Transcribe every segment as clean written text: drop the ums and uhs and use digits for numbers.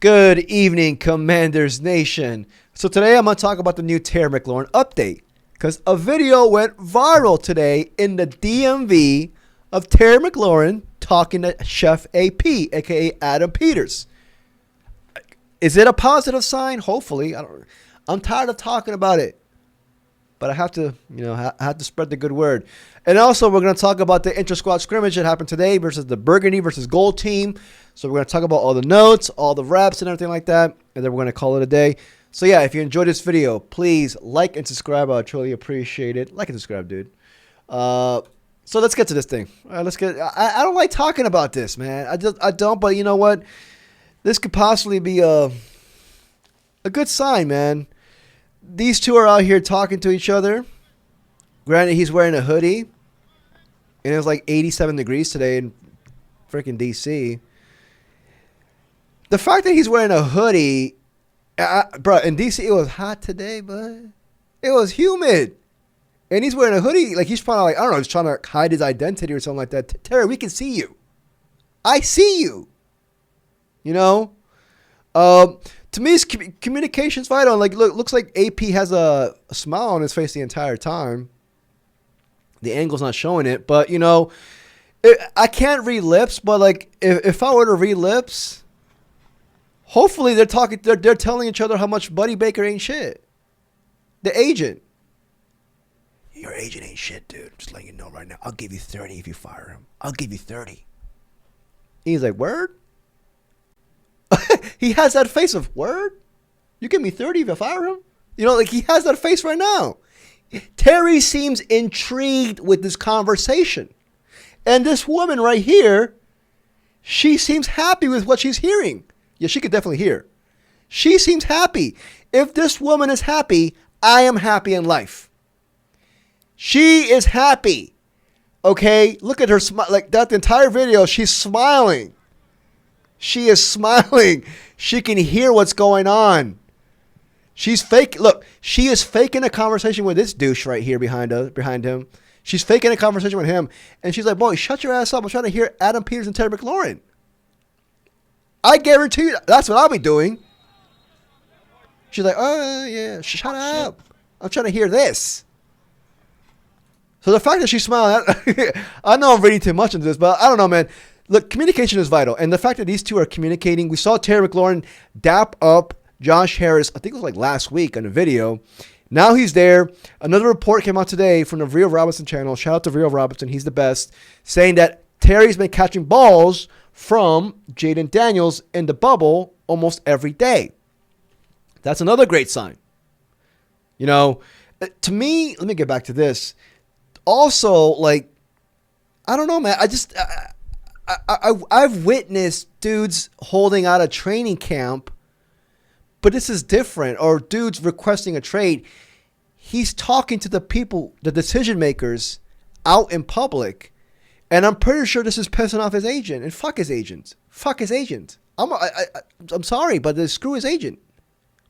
Good evening, Commanders Nation. So today I'm going to talk about the new Terry McLaurin update because a video went viral today in the DMV of Terry McLaurin talking to Chef AP, aka Adam Peters. Is it a positive sign? Hopefully. I'm tired of talking about it, but I have to, I have to spread the good word. And also, we're going to talk about the inter-squad scrimmage that happened today versus the Burgundy versus Gold team. So we're going to talk about all the notes, all the reps, and everything like that. And then we're going to call it a day. So yeah, if you enjoyed this video, please like and subscribe. I would truly appreciate it. Like and subscribe, dude. So let's get to this thing. All right, let's get. I don't like talking about this, man. I don't. But you know what? This could possibly be a good sign, man. These two are out here talking to each other. Granted, he's wearing a hoodie, and it was like 87 degrees today in freaking D.C. The fact that he's wearing a hoodie, bro, in D.C. it was hot today, but it was humid. And he's wearing a hoodie, like he's probably like, I don't know, he's trying to hide his identity or something like that. Terry, we can see you. I see you. You know? To me, communication's vital. Like, looks like AP has a smile on his face the entire time. The angle's not showing it, but I can't read lips. But like, if I were to read lips, hopefully they're talking. They're telling each other how much Buddy Baker ain't shit. The agent, your agent ain't shit, dude. I'm just letting you know right now. I'll give you 30 if you fire him. I'll give you 30. He's like, word. He has that face of word. You give me 30 if I fire him. Like he has that face right now. Terry seems intrigued with this conversation. And this woman right here, she seems happy with what she's hearing. Yeah, she could definitely hear. She seems happy. If this woman is happy, I am happy in life. She is happy. Okay? Look at her smile. Like that entire video, she's smiling. She is smiling. She can hear what's going on. She's fake. Look, she is faking a conversation with this douche right here behind him. She's faking a conversation with him. And she's like, boy, shut your ass up. I'm trying to hear Adam Peters and Terry McLaurin. I guarantee you that's what I'll be doing. She's like, oh, yeah, shut up. I'm trying to hear this. So the fact that she's smiling, I know I'm reading too much into this, but I don't know, man. Look, communication is vital. And the fact that these two are communicating, we saw Terry McLaurin dap up Josh Harris, I think it was like last week on a video. Now he's there. Another report came out today from the Real Robinson channel. Shout out to Real Robinson. He's the best. Saying that Terry's been catching balls from Jaden Daniels in the bubble almost every day. That's another great sign. To me, let me get back to this. Also, like, I don't know, man. I've witnessed dudes holding out a training camp, but this is different. Or dudes requesting a trade. He's talking to the people, the decision makers, out in public, and I'm pretty sure this is pissing off his agent. And fuck his agent. Fuck his agent. I'm sorry, but screw his agent.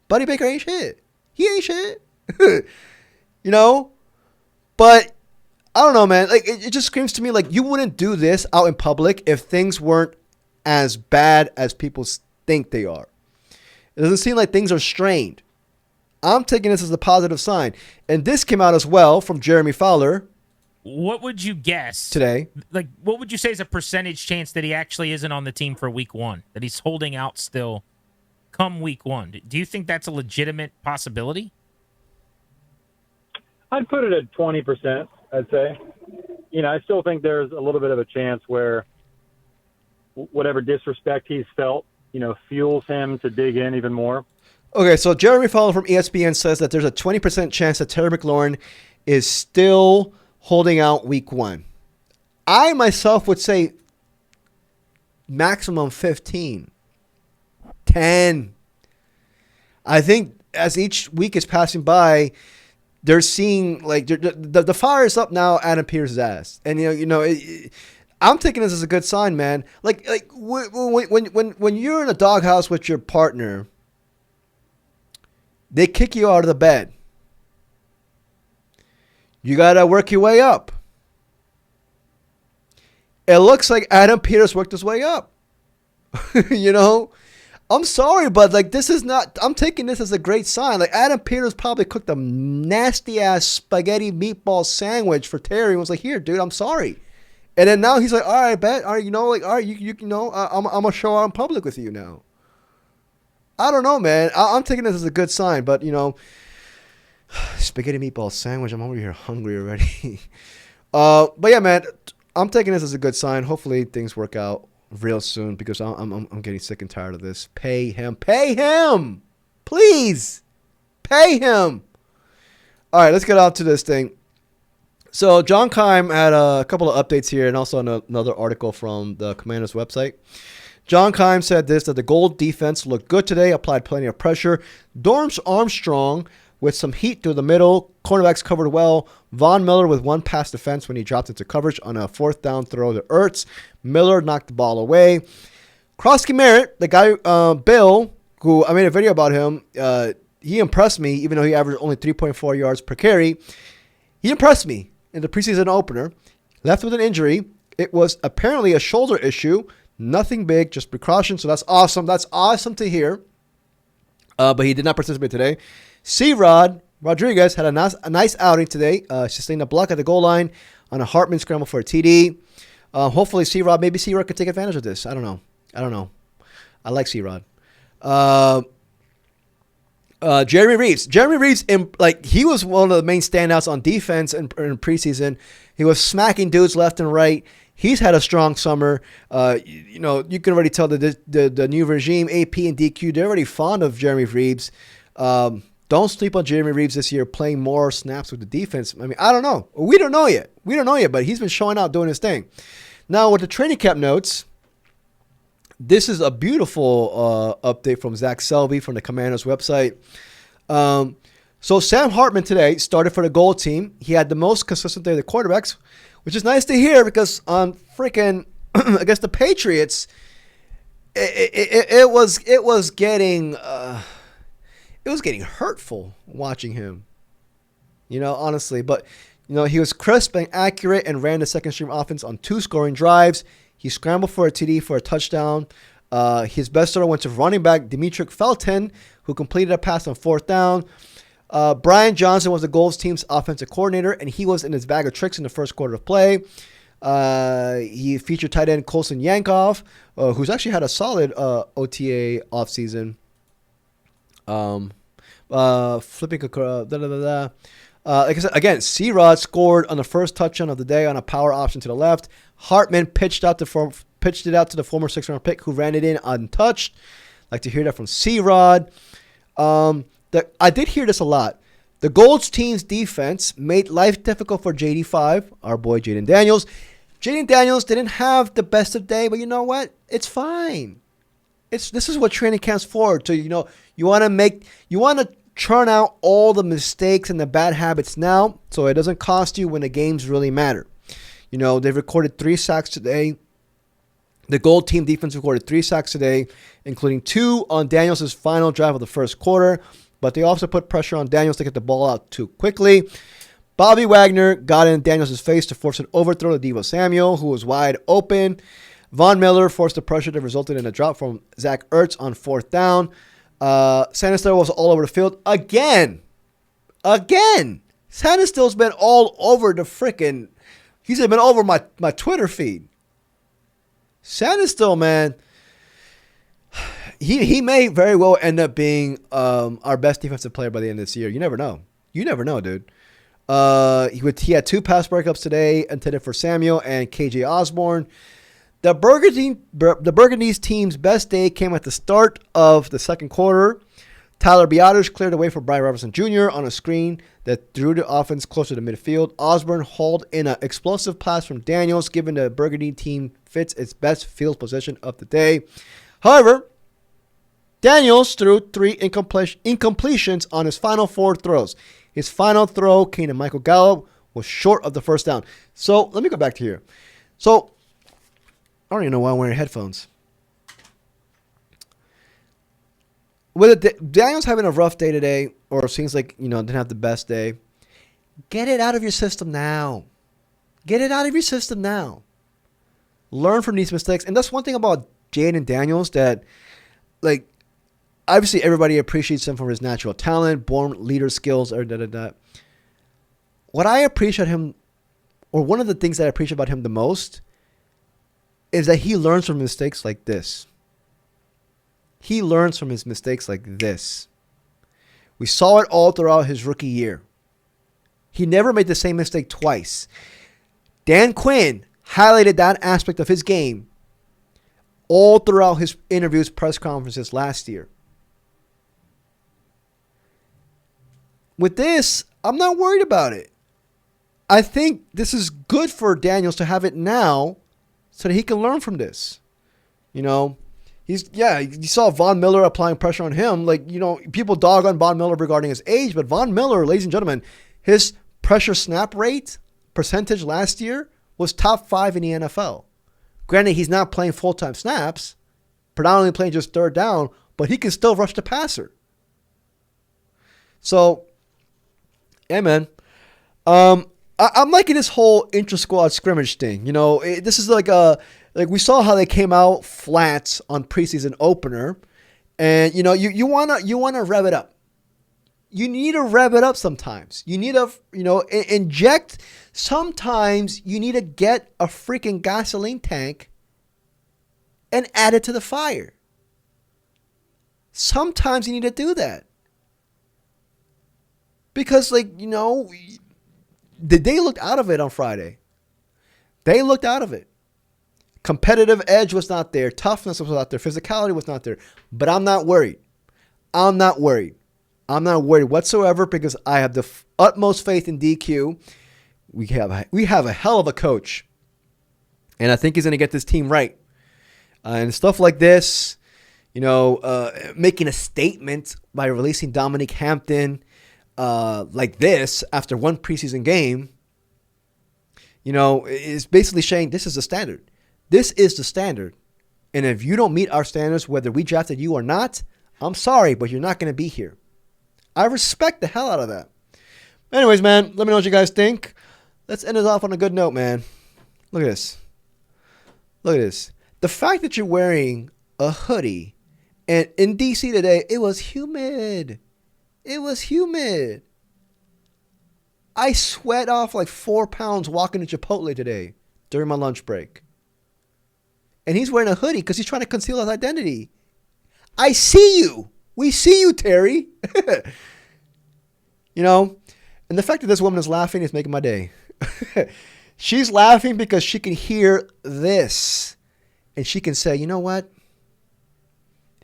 Buddy Baker ain't shit. He ain't shit. But I don't know, man. Like it just screams to me like you wouldn't do this out in public if things weren't as bad as people think they are. It doesn't seem like things are strained. I'm taking this as a positive sign. And this came out as well from Jeremy Fowler. What would you guess today? Like, what would you say is a percentage chance that he actually isn't on the team for week one? That he's holding out still come week one? Do you think that's a legitimate possibility? I'd put it at 20%, I'd say. I still think there's a little bit of a chance where whatever disrespect he's felt, fuels him to dig in even more. Okay, so Jeremy Fowler from ESPN says that there's a 20% chance that Terry McLaurin is still holding out week one. I myself would say maximum 15. 10. I think as each week is passing by, they're seeing like the fire is up now Adam Peters' ass. And I'm taking this as a good sign, man. Like when you're in a doghouse with your partner, they kick you out of the bed. You got to work your way up. It looks like Adam Peters worked his way up. I'm sorry, but like this is not. I'm taking this as a great sign. Like Adam Peters probably cooked a nasty ass spaghetti meatball sandwich for Terry and was like, "Here, dude, I'm sorry." And then now he's like, "All right, bet. All right, all right, you know, I'm gonna show out in public with you now." I don't know, man. I'm taking this as a good sign, but spaghetti meatball sandwich. I'm over here hungry already. But yeah, man, I'm taking this as a good sign. Hopefully things work out real soon because I'm getting sick and tired of this. Pay him, please, pay him. All right, let's get out to this thing. So John Keim had a couple of updates here and also another article from the Commanders website. John Keim said this, that the Gold defense looked good today, applied plenty of pressure. Dorms Armstrong with some heat through the middle. Cornerbacks covered well. Von Miller with one pass defense when he dropped into coverage on a fourth down throw to Ertz. Miller knocked the ball away. Crossy Merritt, the guy, Bill, who I made a video about him, he impressed me, even though he averaged only 3.4 yards per carry. He impressed me in the preseason opener. Left with an injury. It was apparently a shoulder issue. Nothing big, just precaution. So that's awesome. That's awesome to hear. But he did not participate today. C-Rod Rodriguez had a nice outing today. Sustained a block at the goal line on a Hartman scramble for a TD. Hopefully maybe C-Rod could take advantage of this. I don't know. I like C-Rod. Jeremy Reeves. He was one of the main standouts on defense in preseason. He was smacking dudes left and right. He's had a strong summer. You can already tell that the new regime, AP and DQ, they're already fond of Jeremy Reeves. Don't sleep on Jeremy Reeves this year playing more snaps with the defense. I mean, I don't know. We don't know yet, but he's been showing out doing his thing. Now, with the training camp notes, this is a beautiful update from Zach Selby from the Commanders website. So Sam Hartman today started for the Gold team. He had the most consistent day of the quarterbacks, which is nice to hear because on freaking against the Patriots, it was getting hurtful watching him. Honestly, but he was crisp and accurate and ran the second string offense on 2 scoring drives. He scrambled for a TD for a touchdown. His best throw went to running back Demetric Felton, who completed a pass on 4th down. Brian Johnson was the Gold's team's offensive coordinator, and he was in his bag of tricks in the first quarter of play. He featured tight end Colson Yankov, who's actually had a solid OTA offseason. Like I said, again, C-Rod scored on the first touchdown of the day on a power option to the left. Hartman pitched it out to the former 6th-round pick who ran it in untouched. Like to hear that from C-Rod. I did hear this a lot. The Gold's team's defense made life difficult for JD5, our boy Jaden Daniels. Jaden Daniels didn't have the best of day, but you know what? It's fine. This is what training camp's for. So you want to churn out all the mistakes and the bad habits now, so it doesn't cost you when the games really matter. They've recorded 3 sacks today. The Gold team defense recorded 3 sacks today, including 2 on Daniels' final drive of the first quarter. But they also put pressure on Daniels to get the ball out too quickly. Bobby Wagner got in Daniels' face to force an overthrow to Deebo Samuel, who was wide open. Von Miller forced the pressure that resulted in a drop from Zach Ertz on 4th down. Sanister was all over the field again. Sanister's been all over the frickin'. He's been over my Twitter feed. Sanister, man. He may very well end up being our best defensive player by the end of this year. You never know. Dude. He had 2 pass breakups today intended for Samuel and KJ Osborne. The Burgundy's team's best day came at the start of the second quarter. Tyler Biotish cleared away for Brian Robertson Jr. on a screen that drew the offense closer to midfield. Osborne hauled in an explosive pass from Daniels, giving the Burgundy team fits its best field position of the day. However, Daniels threw 3 incompletions on his final 4 throws. His final throw came to Michael Gallup, was short of the first down. So let me go back to here. So I don't even know why I'm wearing headphones. With Daniels having a rough day today, or seems like didn't have the best day, get it out of your system now. Learn from these mistakes, and that's one thing about Jaden Daniels that, like, obviously everybody appreciates him for his natural talent, born leader skills, or da. What I appreciate him, or one of the things that I appreciate about him the most, is that he learns from mistakes like this. He learns from his mistakes like this. We saw it all throughout his rookie year. He never made the same mistake twice. Dan Quinn highlighted that aspect of his game all throughout his interviews, press conferences last year. With this, I'm not worried about it. I think this is good for Daniels to have it now so that he can learn from this. You know, you saw Von Miller applying pressure on him. Like, you know, people dog on Von Miller regarding his age, but Von Miller, ladies and gentlemen, his pressure snap rate percentage last year was top 5 in the NFL. Granted, he's not playing full-time snaps, predominantly playing just third down, but he can still rush the passer. So, yeah, man. I'm liking this whole intra-squad scrimmage thing. You know, this is like we saw how they came out flat on preseason opener, and you know, you wanna rev it up. You need to rev it up sometimes. You need to, you know, inject. Sometimes you need to get a freaking gasoline tank and add it to the fire. Sometimes you need to do that. Because, like, you know, they looked out of it on Friday. They looked out of it. Competitive edge was not there. Toughness was not there. Physicality was not there. But I'm not worried. I'm not worried whatsoever because I have the utmost faith in DQ. We have a hell of a coach. And I think he's going to get this team right. And stuff like this, you know, making a statement by releasing Dominique Hampton like this after one preseason game, you know, is basically saying this is the standard. This is the standard. And if you don't meet our standards, whether we drafted you or not, I'm sorry, but you're not going to be here. I respect the hell out of that. Anyways, man, let me know what you guys think. Let's end it off on a good note, man. Look at this. Look at this. The fact that you're wearing a hoodie, and in D.C. today, it was humid. It was humid. I sweat off like 4 pounds walking to Chipotle today during my lunch break. And he's wearing a hoodie because he's trying to conceal his identity. I see you. We see you, Terry. You know, and the fact that this woman is laughing is making my day. She's laughing because she can hear this. And she can say, you know what?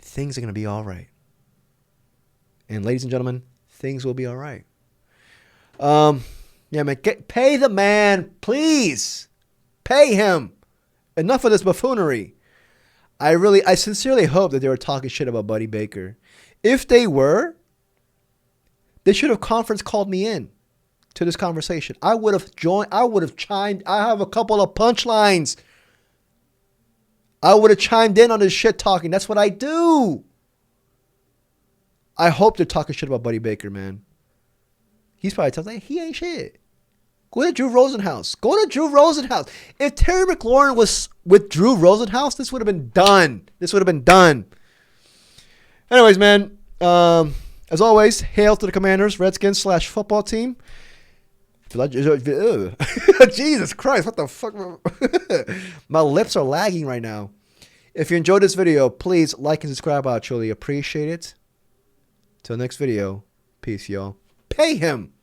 Things are going to be all right. And ladies and gentlemen, things will be all right. Yeah, man, pay the man, please. Pay him. Enough of this buffoonery. I sincerely hope that they were talking shit about Buddy Baker. If they were, they should have conference called me in to this conversation. I would have joined. I would have chimed. I have a couple of punchlines. I would have chimed in on this shit talking. That's what I do. I hope they're talking shit about Buddy Baker, man. He's probably telling he ain't shit. Go to Drew Rosenhaus. Go to Drew Rosenhaus. If Terry McLaurin was with Drew Rosenhaus, this would have been done. This would have been done. Anyways, man, as always, hail to the Commanders, Redskins / football team. Jesus Christ, what the fuck? My lips are lagging right now. If you enjoyed this video, please like and subscribe. I truly appreciate it. Till next video, peace, y'all. Pay him.